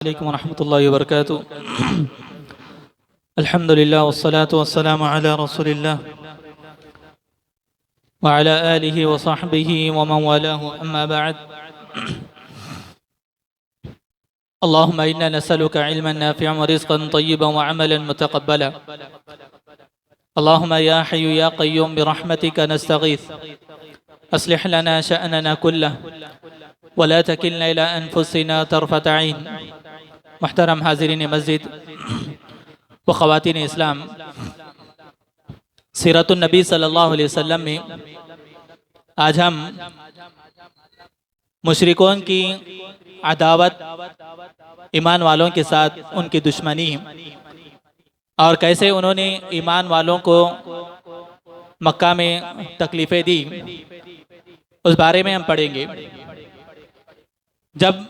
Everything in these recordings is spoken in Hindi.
अलैकुम वरहमतुल्लाहि वबरकातुहू। अल्हम्दुलिल्लाह वस्सलातु वस्सलामु अला रसूलिल्लाह व अला आलिहि व सहबिहि व मन वालाहु, अम्मा बअद। अल्लाहुम्मा इन्ना नसअलुका इल्मन नाफिअन व रिज़्क़न तय्यिबन व अमलन मुतक़ब्बला। अल्लाहुम्मा या हय्यु या क़य्यूम बिरहमतिका नस्तगीथ अस्लिह लना शअनना कुल्लह व ला तकिलना इला अनफुसिना तरफ़त ऐन। मुहतरम हाज़िरीन मस्जिद व ख़वातीन इस्लाम, सीरतुन नबी सल्लल्लाहु अलैहि वसल्लम में आज हम मुशरिकों की अदावत, ईमान वालों के साथ उनकी दुश्मनी और कैसे उन्होंने ईमान वालों को मक्का में तकलीफ़ें दी, उस बारे में हम पढ़ेंगे। जब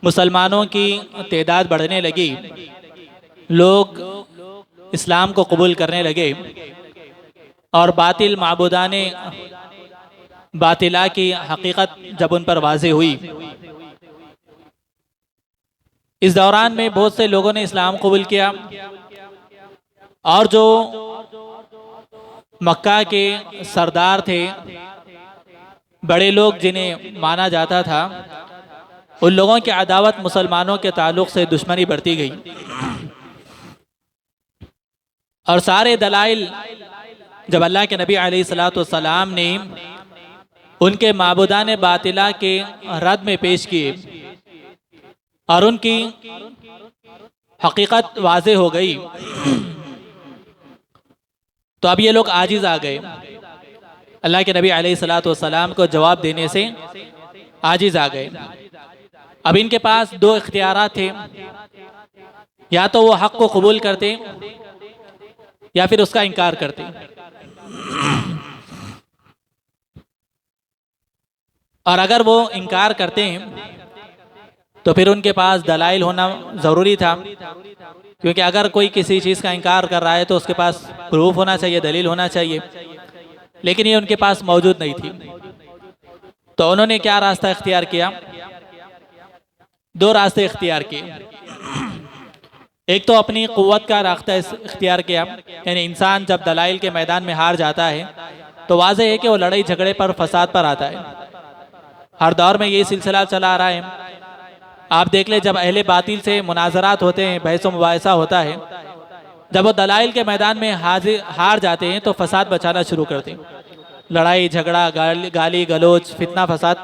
मुसलमानों की तादाद बढ़ने लगी, लोग इस्लाम को कबूल करने लगे और बातिल माबूदाने बातिला की हकीकत जब उन पर वाज़ेह हुई, इस दौरान में बहुत से लोगों ने इस्लाम कबूल किया और जो मक्का के सरदार थे, बड़े लोग जिन्हें माना जाता था, उन लोगों की अदावत मुसलमानों के ताल्लुक़ से दुश्मनी बढ़ती गई और सारे दलाइल जब अल्लाह के नबी अलैहिस्सलातु वस्सलाम ने उनके माबूदाने बातिला के रद में पेश किए और उनकी हकीकत वाज़ेह हो गई, तो अब ये लोग आजिज़ आ गए। अल्लाह के नबी अलैहिस्सलातु वस्सलाम को जवाब देने से आजिज़ आ गए। अब इनके पास दो इख्तियारात थे, या तो वो हक़ को कबूल करते या फिर उसका इनकार करते। और अगर वो इनकार करते हैं तो फिर उनके पास दलाइल होना ज़रूरी था, क्योंकि अगर कोई किसी चीज़ का इनकार कर रहा है तो उसके पास प्रूफ होना चाहिए, दलील होना चाहिए, लेकिन ये उनके पास मौजूद नहीं थी। तो उन्होंने क्या रास्ता इख्तियार किया? दो रास्ते इख्तियार किए। एक तो अपनी क़ुव्वत का रास्ता इख्तियार किया, यानी इंसान जब दलाइल के मैदान में हार जाता है तो वाज़ेह है कि वो लड़ाई झगड़े पर, फसाद पर आता है। हर दौर में ये सिलसिला चला आ रहा है। आप देख ले, जब अहले बातिल से मुनाजरात होते हैं, बहस व मुबाहिसा होता है, जब वो दलाइल के मैदान में हार जाते हैं तो फसाद बचाना शुरू करते हैं, लड़ाई झगड़ा, गाली गलोच, फितना फसाद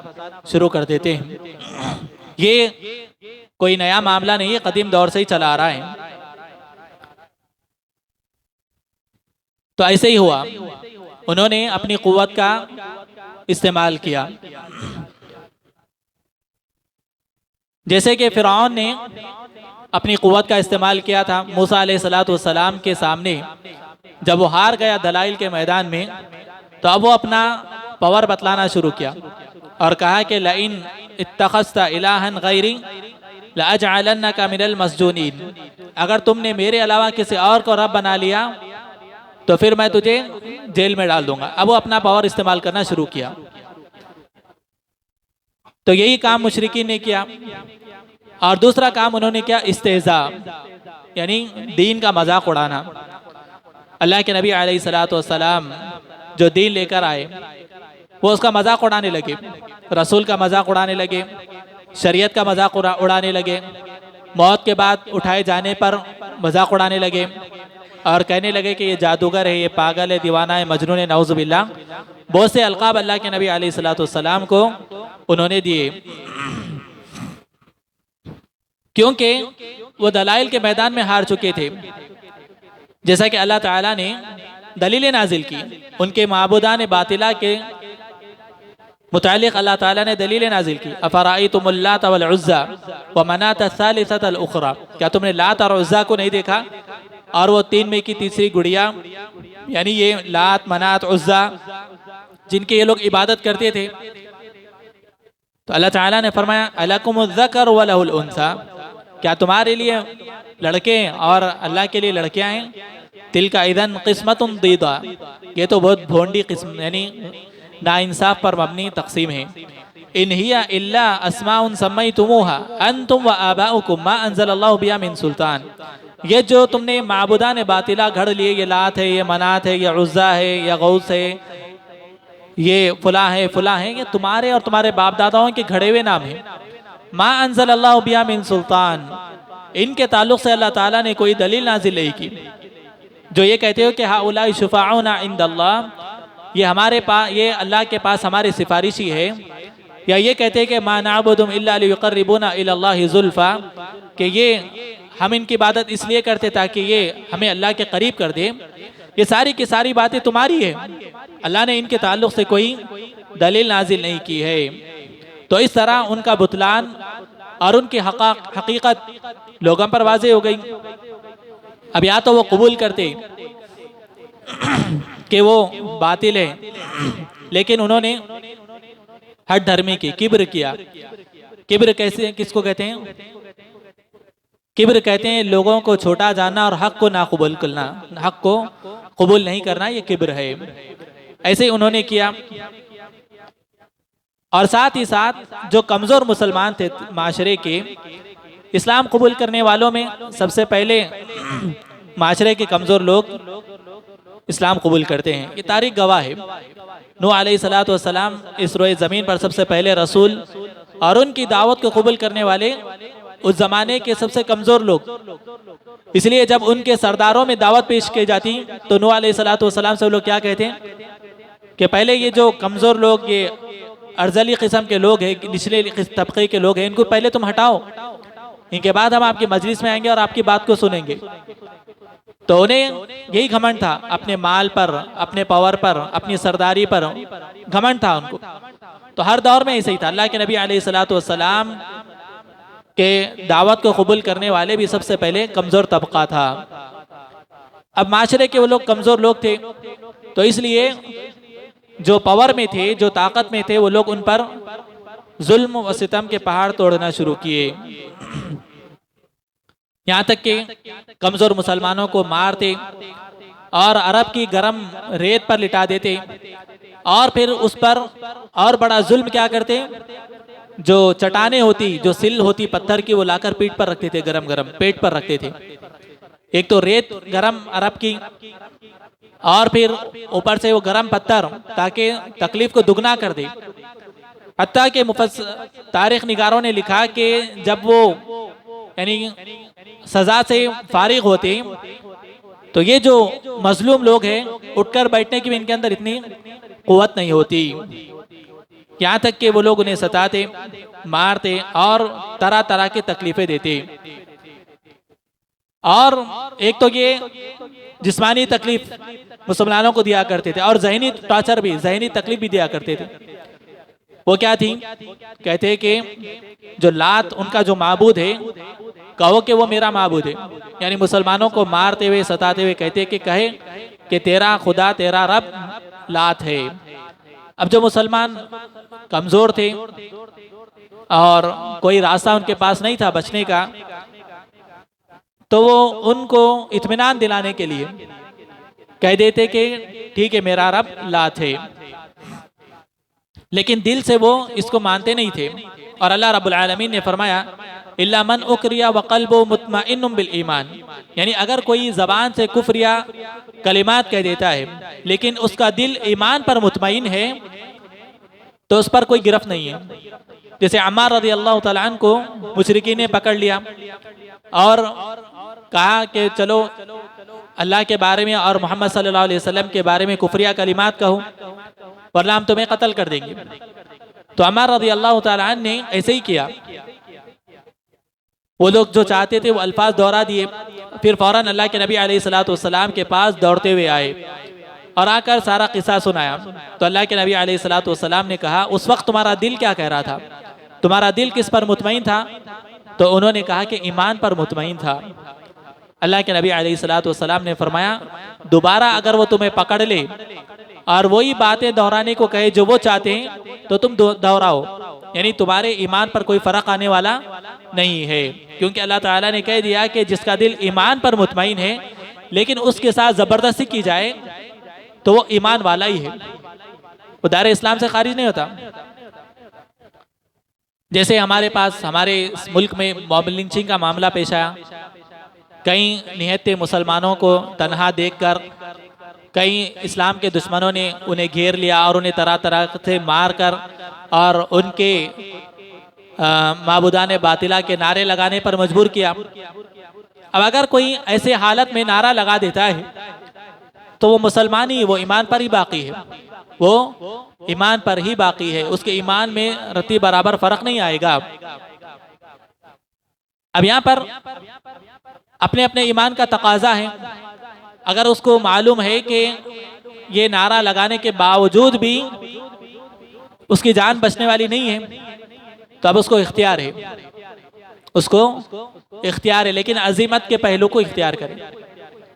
शुरू कर देते हैं। ये कोई नया मामला नहीं है, कदीम दौर से ही चला आ रहा है। तो ऐसे ही हुआ, उन्होंने अपनी क़ुव्वत का इस्तेमाल किया। जैसे कि फ़िरऔन ने अपनी क़ुव्वत का इस्तेमाल किया था मूसा अलैहिस्सलातु वस्सलाम के सामने। जब वो हार गया दलाइल के मैदान में, तो अब वो अपना पावर बतलाना शुरू किया और कहा कि लइन इत्तखज़्ता इलाहन गैरी लअजअलन्नका मिनल मस्जूनीन, अगर तुमने मेरे अलावा किसी और को रब बना लिया तो फिर मैं तुझे जेल में डाल दूंगा। अब वो अपना पावर इस्तेमाल करना शुरू किया। तो यही काम मुशरिकीन ने किया। और दूसरा काम उन्होंने किया, इस्तेज़ा, यानी दीन का मजाक उड़ाना। अल्लाह के नबी अलैहिस्सलातु वस्सलाम जो दीन लेकर आए, वो उसका मजाक उड़ाने लगे, रसूल का मजाक उड़ाने लगे, शरीयत का मजाक उड़ाने लगे, मौत के बाद उठाए जाने पर मजाक उड़ाने लगे और कहने लगे कि ये जादूगर है, ये पागल है, दीवाना है, मजनून है, नऊज़ु बिल्लाह। बहुत से अलकाब अल्लाह के नबी अलैहिस्सलातु वस्सलाम को उन्होंने दिए, क्योंकि वो दलाइल के मैदान में हार चुके थे। जैसा कि अल्लाह ताला ने दलीलें नाजिल की, उनके माबूदान बातिला के मुतालिक अल्लाह ताला ने दलीलें नाजिल की। अफ़राअयतुमुल लात वल उज़्ज़ा व मनात अस्सालिसतल उख़रा, क्या तुमने लात और उज़्ज़ा को नहीं देखा? और वो तीन में की तीसरी गुड़िया, यानी ये लात, मनात, उज़्ज़ा, जिनके ये लोग इबादत करते थे। तो अल्लाह ताला ने फरमाया अलकुमुज़ ज़कर व लहुल उन्सा, क्या तुम्हारे लिए लड़के और अल्लाह के लिए लड़कियां हैं? तिलका इदन क़िस्मतुन दीदा, ये तो बहुत भोंडी किस्म, यानी नाइंसाफ पर मबनी तकसीम है। इन हिया इल्ला अस्माउन सम्मयतुमूहा अंतुम व आबाउकुम मा अंज़लल्लाहु बिहा मिन सुल्तान। ये जो तुमने माबूदान बातिला घड़ लिए, ये लात है, ये मनात है, ये उज़्ज़ा है, ये गौस है, ये फुला है, ये तुम्हारे और तुम्हारे बाप दादाओं के घड़े हुए नाम हैं। मा अंज़लल्लाहु बिहा मिन सुल्तान, इनके ताल्लुक़ से अल्लाह ताला ने कोई दलील नाजिल नहीं की। जो ये कहते हो कि हाउलाई शुफ़ाउना इंदल्लाह, ये हमारे पास, ये अल्लाह के पास हमारे सिफारिशी है, या ये कहते हैं कि मा नअबुदुहुम इल्ला लियुक़र्रिबूना इलल्लाहि ज़ुल्फ़ा, कि ये हम इनकी इबादत इसलिए करते ताकि ये हमें अल्लाह के करीब कर दे। ये सारी की सारी बातें तुम्हारी है, अल्लाह ने इनके ताल्लुक़ से कोई दलील नाजिल नहीं की है। तो इस तरह उनका बुतलान और उनकी हकीकत लोगों पर वाज़ेह हो गई। अब या तो वो कबूल करते कि वो बातिल है, लेकिन उन्होंने हठ धर्मी की, किब्र किया। किब्र कैसे, किसको कहते हैं? किब्र कहते हैं लोगों को छोटा जानना और हक को ना कबूल करना, हक को कबूल नहीं करना, ये किब्र है। ऐसे ही उन्होंने किया। और साथ ही साथ जो कमज़ोर मुसलमान थे माशरे के, इस्लाम कबूल करने वालों में सबसे पहले माशरे के कमज़ोर लोग इस्लाम कबूल करते हैं। ये तारीख गवाह है। नूह अलैहिस्सलातु वस्सलाम इस रोए ज़मीन पर सबसे पहले रसूल, और उनकी दावत को कबूल करने वाले उस ज़माने के सबसे कमज़ोर लोग। इसलिए जब उनके सरदारों में दावत पेश की जाती तो नूह अलैहिस्सलातु वस्सलाम से वो लोग क्या कहते हैं कि पहले ये जो कमज़ोर लोग, ये अर्जली किस्म के लोग हैं, निचले तबके के लोग हैं, इनको पहले तुम हटाओ, इनके बाद हम आपकी मजलिस में आएंगे और आपकी बात को सुनेंगे। तो उन्हें यही घमंड था, अपने माल पर, अपने पावर पर, अपनी सरदारी पर घमंड था उनको। तो हर दौर में ऐसे ही था। अल्लाह के नबी अलैहिस्सलातु वस्सलाम के दावत को कबूल करने वाले भी सबसे पहले कमज़ोर तबका था। अब माशरे के वो लोग कमज़ोर लोग थे, तो इसलिए जो पावर में थे, जो ताकत में थे, वो लोग उन पर जुल्म व सितम के पहाड़ तोड़ना शुरू किए। यहाँ तक कि कमज़ोर मुसलमानों को मारते और अरब की गर्म रेत पर लिटा देते, और फिर उस पर और बड़ा जुल्म क्या करते, जो चट्टानें होती, जो सिल होती पत्थर की, वो लाकर पीठ पर रखते थे, गरम गरम पेट पर रखते थे। एक तो रेत गरम अरब की, और फिर ऊपर से वो गरम पत्थर, ताकि तकलीफ को दुगना कर दे। हत्ता के तारीख निगारों ने लिखा कि जब वो यानी सजा से फारिग होते तो ये जो मजलूम लोग हैं, उठकर बैठने की भी इनके अंदर इतनी कुव्वत नहीं होती। यहाँ तक कि वो लोग उन्हें सताते, मारते और तरह तरह की तकलीफें देते। और एक तो ये जिस्मानी तकलीफ मुसलमानों को दिया करते थे, और जहनी टॉर्चर भी, जहनी तकलीफ भी दिया करते थे। वो क्या थी? कहते हैं कि जो लात उनका जो माबूद है, कहो कि वो मेरा माबूद है। यानी मुसलमानों को मारते हुए, सताते हुए कहते कि कहे कि तेरा खुदा, तेरा रब लात है। अब जो मुसलमान कमज़ोर थे और कोई रास्ता उनके पास नहीं था बचने का, तो वो उनको इत्मीनान दिलाने के लिए कह देते कि ठीक है, मेरा रब लात है। लेकिन दिल से वो इसको मानते नहीं थे। और अल्लाह रब्बुल आलमीन ने फरमाया इल्ला मन उक्रिया व क़ल्बुहु मुत्मइन्नुम बिल ईमान, यानी अगर कोई ज़बान से कुफ्र या कलिमात कह देता है लेकिन उसका दिल ईमान पर मुतमईन है, तो उस पर कोई गिरफ्त नहीं है। जैसे अम्मार रज़ी अल्लाह तआला अन्हु को मुशरिकीन ने पकड़ लिया और कहा कि चलो अल्लाह के बारे में और मोहम्मद सल्लल्लाहु अलैहि वसल्लम के बारे में कुफ्रिया कलिमात कहो, वरना हम तुम्हें कत्ल कर देंगे। तो अम्मार रज़ी अल्लाह तआला अन्हु ने ऐसे ही किया। वो लोग जो चाहते थे वो अल्फाज दोहरा दिए, फिर फौरन अल्लाह के नबी अलैहिस्सलातु वस्सलाम के पास दौड़ते हुए आए और आकर सारा किस्सा सुनाया। तो अल्लाह के नबी अलैहिस्सलातु वस्सलाम ने कहा, उस वक्त तुम्हारा दिल क्या कह रहा था, तुम्हारा दिल किस पर मुतमईन था? तो उन्होंने कहा कि ईमान पर मुतमईन था। अल्लाह के नबी अलैहिस्सलातु वस्सलाम ने फरमाया, दोबारा अगर वो तुम्हें पकड़ ले और वही बातें दोहराने को कहे जो वो चाहते हैं, तो तुम दोहराओ, यानी तुम्हारे ईमान पर कोई फ़र्क आने वाला नहीं है। क्योंकि अल्लाह ताला ने कह दिया कि जिसका दिल ईमान पर मुतमईन है लेकिन उसके साथ ज़बरदस्ती की जाए तो वो ईमान वाला ही है, वो दायरे इस्लाम से खारिज नहीं होता। जैसे हमारे पास हमारे इस मुल्क में मॉब लिंचिंग का मामला पेश आया। कई निहत्ते मुसलमानों को तन्हा देखकर कई इस्लाम के दुश्मनों ने उन्हें घेर लिया और उन्हें तरह तरह से मार कर और उनके माबूदान बातिला के नारे लगाने पर मजबूर किया। अब अगर कोई ऐसे हालत में नारा लगा देता है तो वो मुसलमान ही, वो ईमान पर ही बाकी है, वो ईमान पर ही बाकी है, उसके ईमान में रत्ती बराबर फर्क नहीं आएगा। अब यहाँ पर अपने अपने ईमान का तकाजा है। अगर उसको मालूम है कि ये नारा लगाने के बावजूद भी उसकी जान बचने वाली नहीं है तो अब उसको इख्तियार है, उसको इख्तियार है, लेकिन अजीमत के पहलू को इख्तियार करे।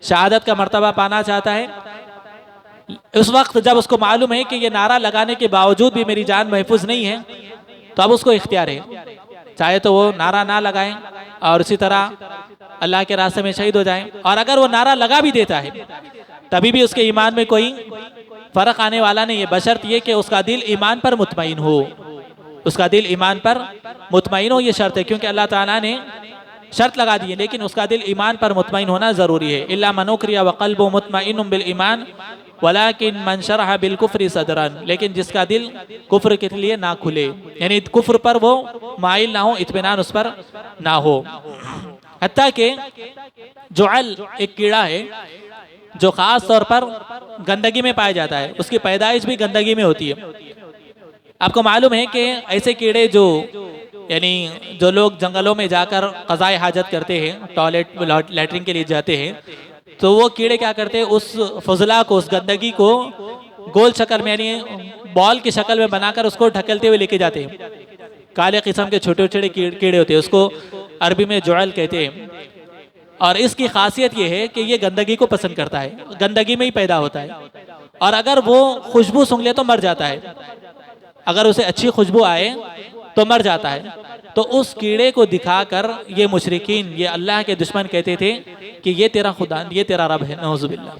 शहादत का मर्तबा पाना चाहता है, उस वक्त जब उसको मालूम है कि ये नारा लगाने के बावजूद भी मेरी जान महफूज नहीं है तो अब उसको इख्तियार है, चाहे तो वो नारा ना लगाएं और इसी तरह अल्लाह के रास्ते में शहीद हो जाएं। और अगर वो नारा लगा भी देता है तभी भी उसके ईमान में कोई फर्क आने वाला नहीं है, बशर्त ये कि उसका दिल ईमान पर मुतमईन हो, उसका दिल ईमान पर मुतमईन हो, ये शर्त है। क्योंकि अल्लाह ताला ने शर्त लगा दी है, लेकिन उसका दिल ईमान पर मुतमईन होना जरूरी है। इल्ला मन उक्रिया व क़ल्बुहु मुतमइन्नुन बिल ईमान वलाकिन मन शरह बिल कुफ्रि सदरन, लेकिन जिसका दिल कुफ्र के लिए ना खुले, यानी कुफ्र पर वो माइल ना हो, इत्मीनान उस पर ना हो। हत्ता के जुअल एक कीड़ा है जो खास तौर पर गंदगी में पाया जाता है, उसकी पैदाइश भी गंदगी में होती है। आपको मालूम है कि ऐसे कीड़े जो यानी जो लोग जंगलों में जाकर क़ज़ाए हाजत करते हैं, टॉयलेट लैट्रिन के लिए जाते हैं, तो वो कीड़े क्या करते हैं, उस फजला को, उस गंदगी को गोल शक्ल में यानी बॉल की शक्ल में बनाकर उसको ढकेलते हुए लेके जाते हैं। काले किस्म के छोटे छोटे कीड़े होते हैं, उसको अरबी में जुअल कहते हैं। और इसकी खासियत ये है कि ये गंदगी को पसंद करता है, गंदगी में ही पैदा होता है, और अगर वो खुशबू सूंघ ले तो मर जाता है, अगर उसे अच्छी खुशबू आए तो मर जाता है। तो उस कीड़े को दिखाकर ये मुशरिकीन, ये अल्लाह के दुश्मन कहते थे कि ये तेरा खुदा, ये तेरा रब है, नऊजुबिल्लाह।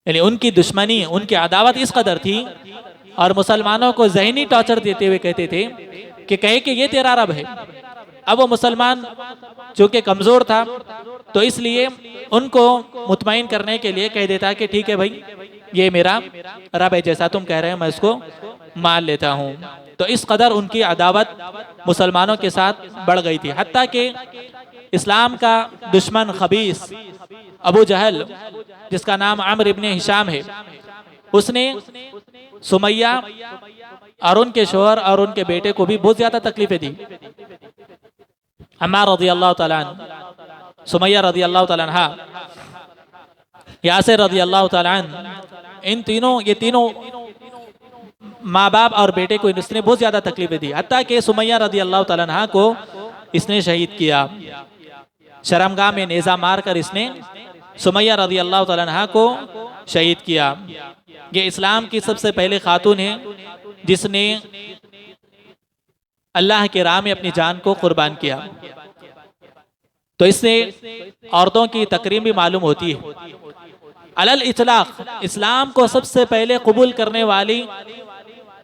यानी उनकी दुश्मनी, उनकी अदावत इस कदर थी, और मुसलमानों को ज़हनी टॉर्चर देते हुए कहते थे कि कहे कि ये तेरा रब है। अब वो मुसलमान चूंकि कमज़ोर था तो इसलिए उनको मुतमईन करने के लिए कह देता कि ठीक है भाई, ये मेरा रब है, जैसा तुम कह रहे हो मैं इसको मान लेता हूँ। तो इस कदर उनकी अदावत मुसलमानों के साथ बढ़ गई थी, हत्ता कि इस्लाम का दुश्मन खबीस अबू जहल, जिसका नाम अम्र इब्न हिशाम है, उसने सुमैया और उनके शोहर और उनके बेटे को भी बहुत ज्यादा तकलीफें दी। अम्मार रज़ी अल्लाह तआला अन्हु, सुमैया रज़ी अल्लाह तआला अन्हा, यासिर रज़ी अल्लाह तआला अन्हु, इन तीनों, ये तीनों माँ बाप और बेटे को इसने बहुत ज्यादा तकलीफें दी, हत्ता कि सुमैया रज़ी अल्लाह तआला अन्हा को इसने शहीद किया। शर्मगाह में नेज़ा मार कर इसने सुमैया रज़ी अल्लाह तआला अन्हा को शहीद किया। ये इस्लाम की सबसे पहले खातून है जिसने अल्लाह के राह में अपनी जान को कुर्बान किया। तो इससे औरतों की तकरीम भी मालूम होती है। अलल इतलाक इस्लाम को सबसे पहले कबूल करने वाली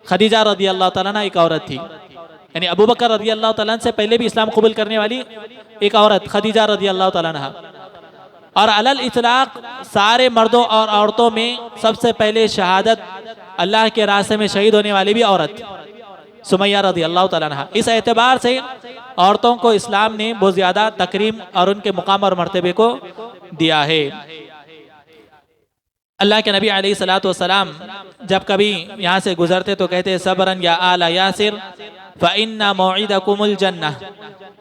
खदीजा रज़ी अल्लाह तआला अन्हा एक औरत थी, यानी अबू बकर रज़ी अल्लाह तआला अन्हु से पहले भी इस्लाम कबूल करने वाली एक औरत खदीजा रज़ी अल्लाह तआला अन्हा। और अलल इतलाक सारे मर्दों और औरतों में सबसे पहले शहादत अल्लाह के रास्ते में शहीद होने वाली भी औरत सुमैया रज़ी अल्लाह तआला अन्हा। इस एतबार से औरतों को इस्लाम ने बहुत ज़्यादा तकरीम और उनके मुकाम और मर्तबे को दिया है। अल्लाह के नबी अलैहिस्सलातु वस्सलाम जब कभी यहाँ से गुजरते तो कहते सबरन या आला यासिर फ़इन्ना मौइदकुमुल जन्नह,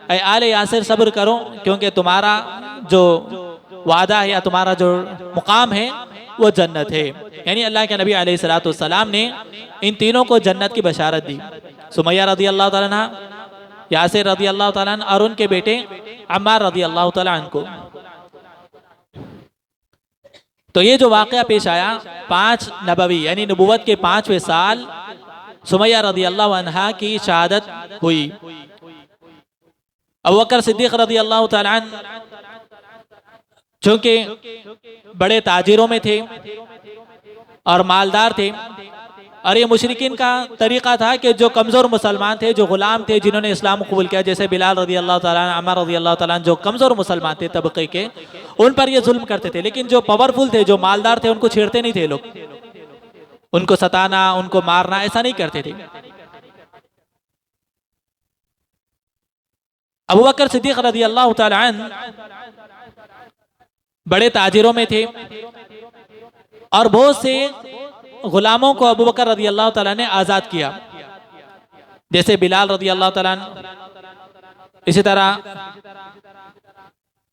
ऐ आले यासिर सब्र करो क्योंकि तुम्हारा जो वादा है या तुम्हारा जो मुकाम है वो जन्नत है। यानी अल्लाह के नबी अलैहिस्सलातु वस्सलाम ने इन तीनों को जन्नत की बशारत दी, सुमैया रज़ी अल्लाह तआला अन्हा, यासिर रज़ी अल्लाह तआला अन्हु और उनके बेटे अम्मार रज़ी अल्लाह तआला अन्हु को। तो ये जो वाक़या पेश आया 5 नबवी यानी नबूवत के 5वें साल सुमैया रज़ी अल्लाह अन्हा की शहादत हुई। अबू बकर सिद्दीक़ रज़ी अल्लाह तआला अन्हु चूँकि बड़े ताजिरों में थे और मालदार थे, और ये मुशरिकीन का तरीक़ा था कि जो कमज़ोर मुसलमान थे, जो ग़ुलाम थे, जिन्होंने इस्लाम कबूल किया, जैसे बिलाल रज़ी अल्लाह ताला, अमर रज़ी अल्लाह ताला, जो कमज़ोर मुसलमान थे तबक़े के, उन पर ये जुल्म करते थे। लेकिन जो पावरफुल थे, जो मालदार थे, उनको छेड़ते नहीं थे लोग, उनको सताना, उनको मारना ऐसा नहीं करते थे। अबू बकर सिद्दीक़ रज़ी अल्लाह ताला अन्हु बड़े ताजिरों में थे और बहुत से गुलामों को अबू बकर रज़ी अल्लाह ताला ने आज़ाद किया, जैसे बिलाल रज़ी अल्लाह ताला, इसी तरह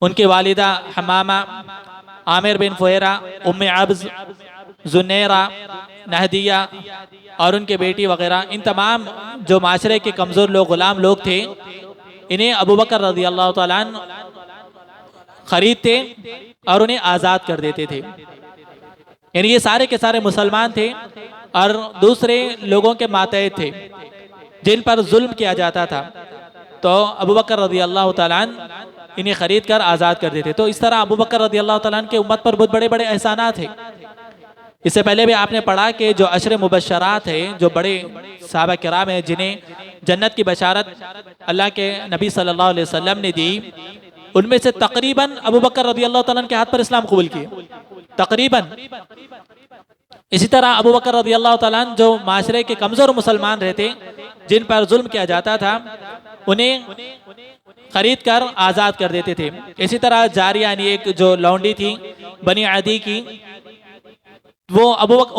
उनकी वालिदा हमामा, आमिर बिन फुहैरा, उम्मे अब्ज़, जुनैरा, नहदिया और उनके बेटी वगैरह, इन तमाम जो माशरे के कमज़ोर लोग, ग़ुलाम लोग थे, इन्हें अबू बकर रज़ी अल्लाह ताला अन्हु ख़रीदते और उन्हें आज़ाद कर देते थे। यानी ये सारे के सारे मुसलमान थे और दूसरे लोगों के मातहत थे जिन पर जुल्म किया जाता था, तो अबू बकर रज़ी अल्लाह ताला अन्हु इन्हें ख़रीद कर आज़ाद कर देते। तो इस तरह अबू बकर रज़ी अल्लाह ताला अन्हु के उम्मत पर बहुत बड़े बड़े एहसानात थे। इससे पहले भी आपने पढ़ा कि जो अशरे मुबश्शरात है, जो बड़े सहाबा किराम हैं जिन्हें जन्नत की बशारत अल्लाह के नबी सल्लल्लाहु अलैहि वसल्लम ने दी, उनमें से तकरीबन अबू बकर रज़ी अल्लाह ताला अन्हु के हाथ पर इस्लाम कबूल किए, तकरीबन। इसी तरह अबू बकर रज़ी अल्लाह ताला अन्हु जो माशरे के कमज़ोर मुसलमान रहते, जिन पर जुल्म किया जाता था, उन्हें खरीद कर आज़ाद कर देते थे। इसी तरह जारिया यानी एक जो लौंडी थी बनी अदी की, वो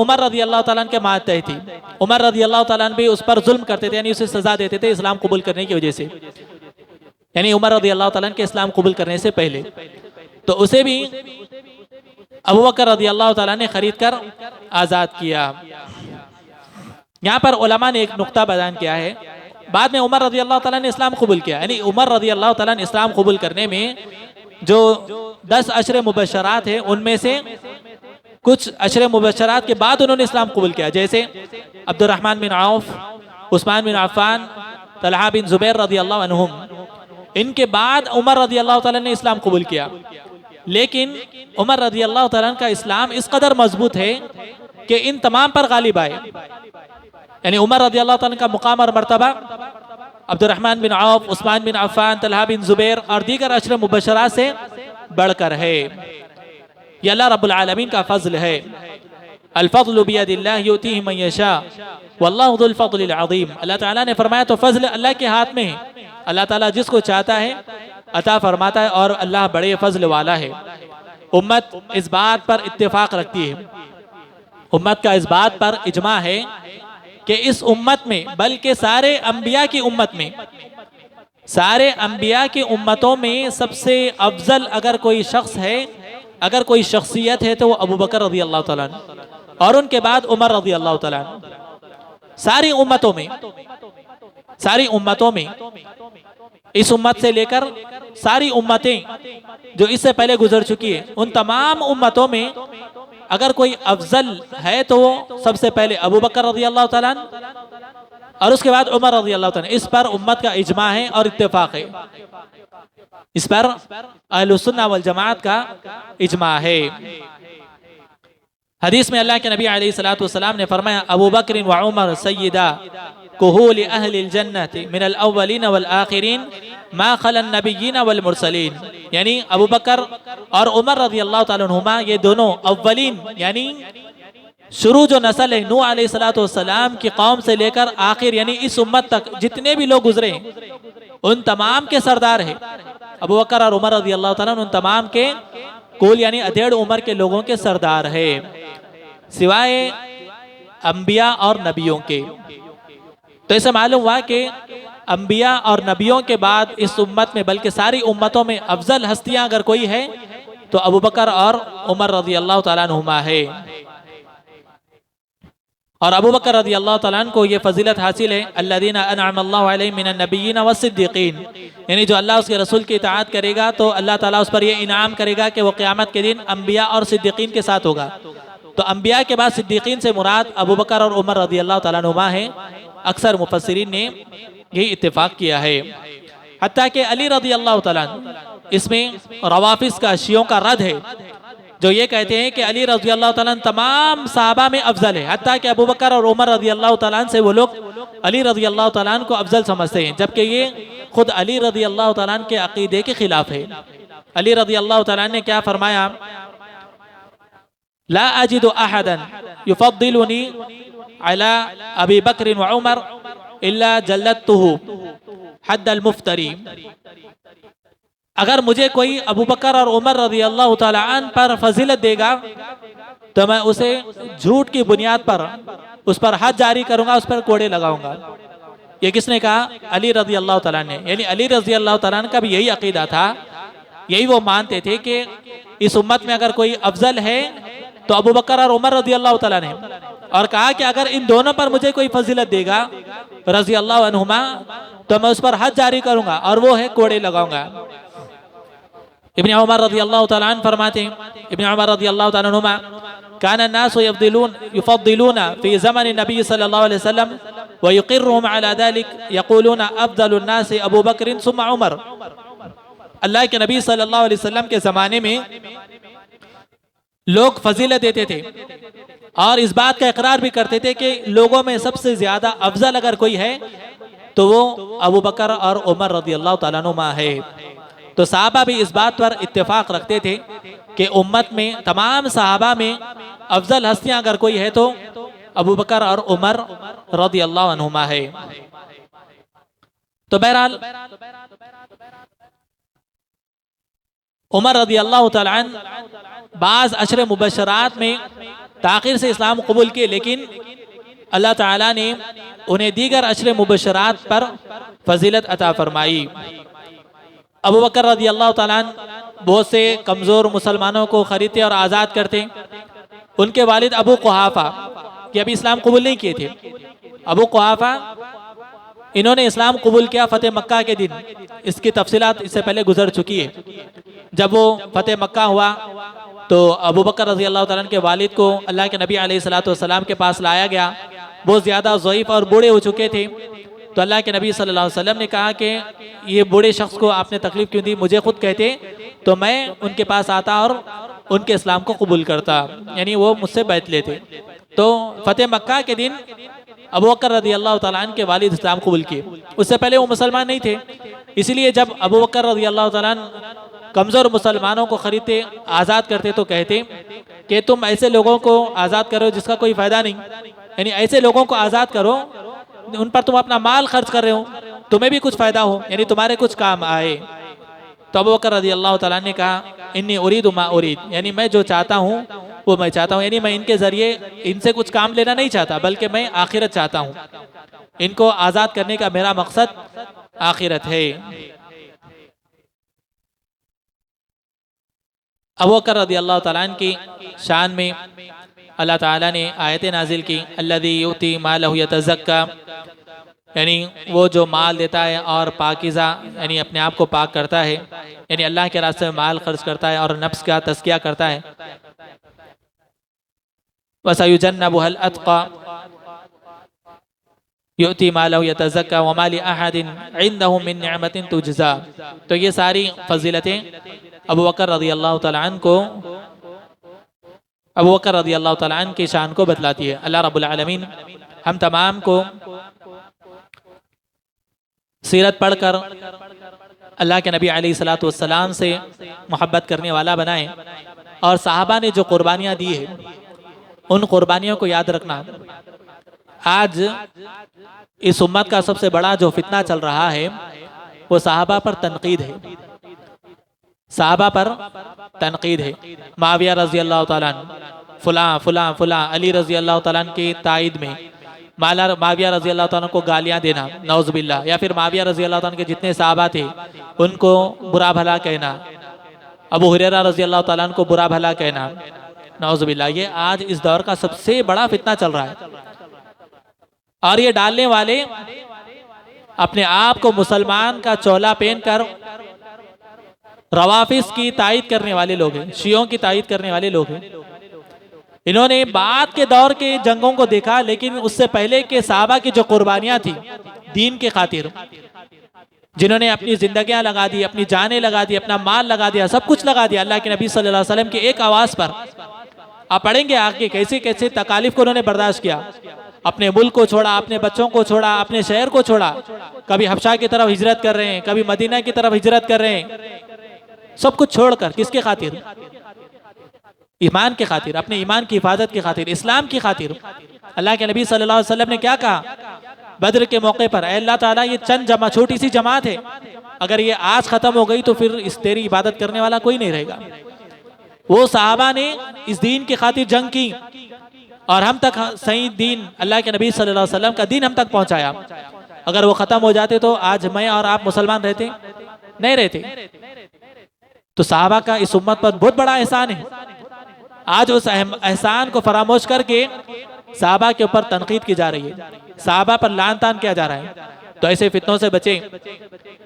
उमर रज़ी अल्लाह ताला अन्हु के मातहत थी। उमर रज़ी अल्लाह ताला अन्हु भी उस पर जुल्म करते थे, यानी उसे सज़ा देते थे इस्लाम कबूल करने की वजह से, यानी उमर रज़ी अल्लाह ताला अन्हु के इस्लाम कबूल करने से पहले। तो उसे भी अबू बकर रज़ी अल्लाह ताला ने खरीद कर आज़ाद किया। यहाँ पर उलमा ने एक नुक्ता बयान किया है, बाद में उमर रज़ी अल्लाह ताला ने इस्लाम कबूल किया, यानी उमर रज़ी अल्लाह ताला ने इस्लाम कबूल करने में जो 10 अशरे मुबश्शरात है, उनमें से कुछ अशरे मुबश्शरात के बाद उन्होंने इस्लाम कबूल किया, जैसे अब्दुर्रहमान बिन औफ, उस्मान बिन अफ़्फ़ान, तलहा बिन ज़ुबैर रज़ी अल्लाह अन्हुम। इनके बाद उमर रज़ी अल्लाह ताला ने इस्लाम कबूल किया। लेकिन उमर रज़ी अल्लाह ताला का इस्लाम इस कदर मजबूत है कि इन तमाम पर गालिब आए, यानी उमर रज़ी अल्लाह ताला का मुकाम और मर्तबा अब्दुर्रहमान बिन औफ, उस्मान बिन अफ़्फ़ान, तलहा बिन ज़ुबैर और दीगर अशरे मुबश्शरात से बढ़कर है। ये अल्लाह रब्बुल आलमीन का फ़ज़्ल है। अल फ़ज़्लु बियदिल्लाहि युतीहि मन यशा वल्लाहु ज़ुल फ़ज़्लिल अज़ीम। अल्लाह ताला ने फरमाया तो फ़ज़्ल अल्लाह के हाथ में है, अल्लाह ताला जिसको चाहता है अता फरमाता है और अल्लाह बड़े फ़ज़्ल वाला है। उम्मत इस बात पर इत्तेफ़ाक रखती है, उम्मत का इस बात पर इजमा है कि इस उम्मत में, बल्कि सारे अम्बिया की उम्मत में, सारे अम्बिया की उम्मतों में सबसे अफजल अगर कोई शख्स है, अगर कोई शख्सियत है, तो वो अबू बकर रज़ी अल्लाह ताला अन्हु और उनके बाद उमर रज़ी अल्लाह ताला अन्हु। सारी उम्मतों में, सारी उम्मतों में, इस उम्मत से लेकर सारी उम्मतें जो इससे पहले गुजर चुकी है, उन तमाम उम्मतों में अगर कोई अफजल है तो वो सबसे पहले अबू बकर रज़ी अल्लाह ताला अन्हु और उसके बाद उमर रज़ी अल्लाह ताला अन्हु। इस पर उम्मत का इजमा है और इत्तेफाक है, इस पर अहलुस सुन्नह वल जमाअत का इजमा है। हदीस में अल्लाह के नबी अलैहिस्सलातु वस्सलाम ने फरमाया, अबू बकर व उमर सय्यदा कुहूल अहलिल जन्नति मिनल अव्वलीन वल आखिरीन मा खलन नबिय्यीन वल मुरसलीन। यानी अबू बकर और उमर रज़ी अल्लाह ताला अन्हुमा ये दोनों अव्वलीन यानी शुरू जो नस्ल है नूह अलैहिस्सलातु वस्सलाम की कौम से लेकर आखिर यानी इस उम्मत तक जितने भी लोग गुजरे उन तमाम के सरदार है। अबू बकर और उमर रज़ी अल्लाह ताला उन तमाम के कुल यानी अधेड़ उम्र के लोगों के सरदार है, सिवाय अंबिया और नबियों के। तो इसे मालूम हुआ कि अंबिया और नबियों के बाद इस उम्मत में, बल्कि सारी उम्मतों में अफजल हस्तियां अगर कोई है तो अबू बकर और उमर रज़ी अल्लाह ताला अन्हुमा है। और अबू बकर रज़ी अल्लाह ताला अन्हु को ये फजीलत हासिल है, अल्लज़ीना अनअमल्लाहु अलैहिम मिनन नबिय्यीन वस्सिद्दीक़ीन, यानी जो अल्लाह उसके रसूल की इताअत करेगा तो अल्लाह ताला उस पर ये इनाम करेगा कि वो क़यामत के दिन अंबिया और सिद्दीक़ीन के साथ होगा। तो अंबिया के बाद सिद्दीक़ीन से मुराद अबू बकर और उमर रज़ी अल्लाह ताला अन्हुमा है। अक्सर मुफस्सिरीन ने यही इत्तेफाक किया है। हत्ता कि अली रज़ी अल्लाह ताला अन्हु, इसमें रवाफिस का, शियों का रद है जो ये कहते हैं कि अली रज़ी अल्लाह तआला अन्हु तमाम सहाबा में अफजल है, हत्ता कि अबू बकर और उमर रज़ी अल्लाह तआला अन्हु से वो लोग अली रज़ी अल्लाह तआला अन्हु को अफजल समझते हैं, जबकि ये खुद अली रज़ी अल्लाह तआला अन्हु के अकीदे के खिलाफ है। अली रज़ी अल्लाह तआला अन्हु ने क्या फरमाया, ला अजिदु अहदन युफद्दिलुनी अला अबी बकर व उमर इल्ला जल्लतुहु हद्दल मुफ्तरी। अगर मुझे कोई अबू बकर और उमर रज़ी अल्लाह तआला अन्हु पर फजीलत देगा तो मैं उसे झूठ की बुनियाद पर उस पर हद जारी करूंगा, उस पर कोड़े लगाऊंगा। ये किसने कहा? अली रज़ी अल्लाह तआला ने। यानी अली रज़ी अल्लाह तआला अन्हु का भी यही अकीदा था, यही वो मानते थे कि इस उम्मत में अगर कोई अफजल है तो अबू बकर और उमर रज़ी अल्लाह तआला ने, और कहा कि अगर इन दोनों पर मुझे कोई फजीलत देगा रज़ी अल्लाह अन्हुमा तो मैं उस पर हद जारी करूंगा और वो है कोड़े लगाऊंगा। इब्न उमर रज़ी अल्लाह तआला अन्हु फरमाते हैं, इब्न उमर रज़ी अल्लाह तआला अन्हुमा कान अन्नासु युफद्दिलूना फी ज़मन नबी सल्लल्लाहु अलैहि वसल्लम व युक़िर्रुहुम अला ज़ालिक यक़ूलूना अफ़ज़लुन नास अबू बकर सुम्मा उमर। अल्लाह के नबी सल्लल्लाहु अलैहि वसल्लम के ज़माने में लोग फजीलत देते थे और इस बात का इकरार भी करते थे कि लोगों में सबसे ज्यादा अफजल अगर कोई है तो वो अबू बकर और उमर रज़ी अल्लाह तआला अन्हुमा है। तो सहाबा भी इस बात पर इत्तेफाक रखते थे कि उम्मत में तमाम सहाबा में अफजल हस्तियां अगर कोई है तो अबू बकर और उमर रज़ी अल्लाह अन्हुमा है। तो बहरहाल उमर रज़ी अल्लाह तआला अन्हु बाज़ अशरे मुबशरात में ताख़िर से इस्लाम कबूल किए, लेकिन अल्लाह ताला ने उन्हें दीगर अशरे मुबशरात पर फजीलत अता फरमाई। अबू बकर रज़ी अल्लाह तआला अन्हु बहुत से कमज़ोर मुसलमानों को ख़रीदते और आज़ाद करते। उनके वालिद अबू कुहाफ़ा कि अभी इस्लाम कबूल नहीं किए थे, अबू कुहाफ़ा इन्होंने इस्लाम कबूल किया फ़तेह मक्का के दिन। इसकी तफसीलात इससे पहले गुजर चुकी है। जब वो फ़तेह मक्का हुआ तो अबू बकर रज़ी अल्लाह तआला के वालिद को अल्लाह के नबी अलैहिस्सलातु वस्सलाम के पास लाया गया। बहुत ज़्यादा ज़ईफ़ और बूढ़े हो चुके थे। तो अल्लाह के नबी सल्लल्लाहु अलैहि वसल्लम ने कहा कि ये बूढ़े शख्स को आपने तकलीफ़ क्यों दी? मुझे खुद कहते तो मैं उनके पास आता और उनके इस्लाम को कबूल करता, यानी वो मुझसे बैत लेते। तो फ़तेह मक्का के दिन अबू बकर रज़ी अल्लाह तआला अन्हु के वालिद इस्लाम कबूल किए। उससे पहले वो मुसलमान नहीं थे। इसीलिए जब अबू बकर रज़ी अल्लाह तआला अन्हु कमज़ोर मुसलमानों को ख़रीदते, आज़ाद करते तो कहते कि तुम ऐसे लोगों को आज़ाद करो जिसका कोई फ़ायदा नहीं, यानी ऐसे लोगों को आज़ाद करो उन पर तुम अपना माल खर्च कर रहे हो, तुम्हें भी कुछ फ़ायदा हो, यानी तुम्हारे कुछ काम आए। तो अबू बकर रज़ी अल्लाह तआला ने कहा इन्नी उरीदु मा उरीद, यानी मैं जो चाहता हूँ वो मैं चाहता हूँ, यानी मैं इनके ज़रिए इनसे कुछ काम लेना नहीं चाहता, बल्कि मैं आखिरत चाहता हूँ। इनको आज़ाद करने का मेरा मकसद आखिरत है। अबू बकर रज़ी अल्लाह तआला अन्हु की शान में अल्लाह ताला ने आयतें नाजिल की, अल्लज़ी युती मालहु यतज़क्का, यानी वो जो माल देता है और पाकीज़ा यानी अपने आप को पाक करता है, यानी अल्लाह के रास्ते में माल खर्च करता है और नफ्स का तज़किया करता है। वसयुजन्नबुहुल अत्क़ा युती मालहु यतज़क्का वमा लि अहदिन इंदहु मिन निअमतिन तुजज़ा। तो ये सारी फजीलतें अबू बकर रज़ी अल्लाह तआला अन्हु को, अबू बकर रज़ी अल्लाह तआला अन्हु की शान को बतलाती है। अल्लाह रब्बुल आलमीन हम तमाम को सीरत पढ़कर अल्लाह के नबी अलैहिस्सलातु वस्सलाम से मोहब्बत करने वाला बनाए और सहाबा ने जो कुर्बानियाँ दी है उन कुर्बानियों को याद रखना। आज इस उम्मत का सबसे बड़ा जो फितना चल रहा है वो सहाबा पर तनकीद है, सहाबा पर तनकीद है। माविया रज़ी अल्लाह तआला अन्हु फुला फुला फुला, अली रज़ी अल्लाह तआला अन्हु की तायद में माविया रज़ी अल्लाह तआला को गालियाँ देना, नौज़ुबिल्लाह, या फिर माविया रज़ी अल्लाह तआला के जितने सहाबा थे उनको बुरा भला कहना, अबू हुरैरा रज़ी अल्लाह तआला को बुरा भला कहना, नौज़ुबिल्लाह। ये आज इस दौर का सबसे बड़ा फितना चल रहा है और ये डालने वाले अपने आप को मुसलमान का चोला पहनकर रवाफिस की तायद करने वाले लोग हैं, शियों की तायद करने वाले लोग हैं। इन्होंने बाद के दौर के जंगों को देखा, लेकिन उससे पहले के सहाबा की जो कुर्बानियां थी दीन के खातिर, जिन्होंने अपनी जिंदगियां लगा दी, अपनी जानें लगा दी, अपना माल लगा दिया, सब कुछ लगा दिया अल्लाह के नबी सल्लल्लाहु अलैहि वसल्लम की एक आवाज़ पर। आप पढ़ेंगे आगे कैसे कैसे तकालीफ को उन्होंने बर्दाश्त किया, अपने मुल्क को छोड़ा, अपने बच्चों को छोड़ा, अपने शहर को छोड़ा, कभी हबशा की तरफ हिजरत कर रहे हैं, कभी मदीना की तरफ हिजरत कर रहे हैं, सब कुछ छोड़कर किसके खातिर? ईमान के खातिर, अपने ईमान की हिफाजत की खातिर, इस्लाम की खातिर। अल्लाह के नबी सल्लल्लाहु अलैहि वसल्लम ने क्या कहा बद्र के मौके पर? अल्लाह ताला ये चंद छोटी सी जमात है, अगर ये आज खत्म हो गई तो फिर इस तेरी इबादत करने वाला कोई नहीं रहेगा। वो सहाबा ने इस दीन की खातिर जंग की और हम तक सही दीन, अल्लाह के नबी सल्लल्लाहु अलैहि वसल्लम का दीन हम तक पहुंचाया। अगर वो खत्म हो जाते तो आज मैं और आप मुसलमान रहते? नहीं रहते। तो सहाबा का इस उम्मत पर बहुत बड़ा एहसान है। आज उस एहसान को फरामोश करके सहाबा के ऊपर तनकीद की जा रही है, सहाबा पर लान तान किया जा रहा है। तो ऐसे फितनों से बचे,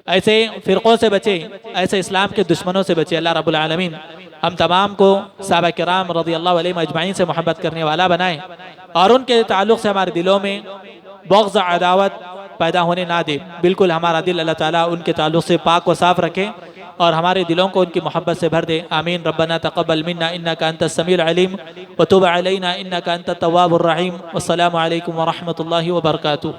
ऐसे फिरकों से बचे, ऐसे इस्लाम के दुश्मनों से बचे। अल्लाह रब्बुल आलमीन हम तमाम को सहाबा किराम रज़ियल्लाहु अलैहिम अजमाइन से मोहब्बत करने वाला बनाए और उनके ताल्लुक़ से हमारे दिलों में बग़्ज़ अदावत पैदा होने ना दे। बिल्कुल हमारा दिल अल्लाह ताला उनके ताल्लुक़ से पाक व साफ़ रखे और हमारे दिलों को उनकी मोहब्बत से भर दे। आमीन। रब्बना तक़ब्बल मिन्ना इन्नका अंतस समीउल अलीम व तुब अलैना इन्नका अंतत तव्वाबुर रहीम। वस्सलामु अलैकुम व रहमतुल्लाहि व बरकातुहू।